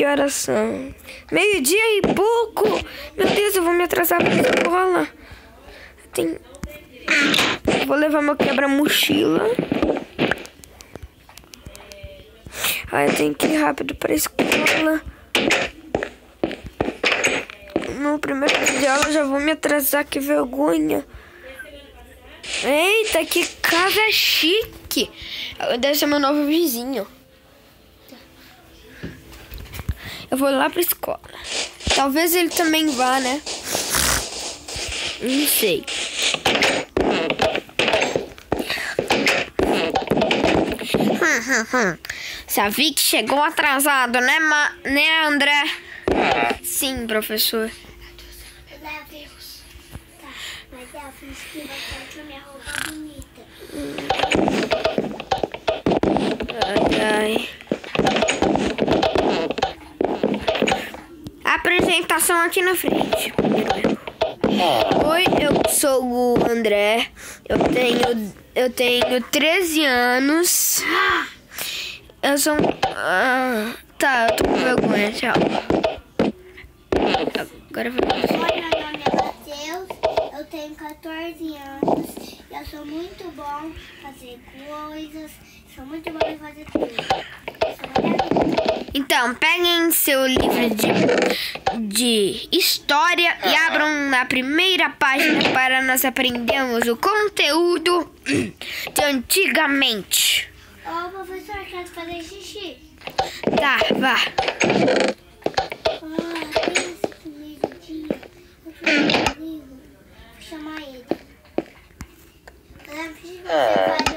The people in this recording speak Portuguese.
Que horas são? 12h e pouco. Meu Deus, eu vou me atrasar pra escola. Vou levar meu quebra-mochila. Ai, eu tenho que ir rápido pra escola. No primeiro dia de aula já vou me atrasar, que vergonha. Eita, que casa chique. Deve ser meu novo vizinho. Eu vou lá pra escola. Talvez ele também vá, né? Não sei. Savi que chegou atrasado, né, né, André? Sim, professor. Deus. Tá, mas eu fiz que vai ser minha roupa bonita. Ai. Apresentação aqui na frente. Oi, eu sou o André. Eu tenho 13 anos. Eu sou tá, eu tô com vergonha, tchau. Agora eu vou... Oi, meu nome é Matheus. Eu tenho 14 anos. Eu sou muito bom em fazer coisas. Sou muito bom em fazer tudo. Então, peguem seu livro de história e abram na primeira página para nós aprendermos o conteúdo de antigamente. Ô, professor, quero fazer xixi. Tá, vá. Tem esse primeiro dia. Eu fiz um livro. Vou chamar ele. Eu lembro que você faz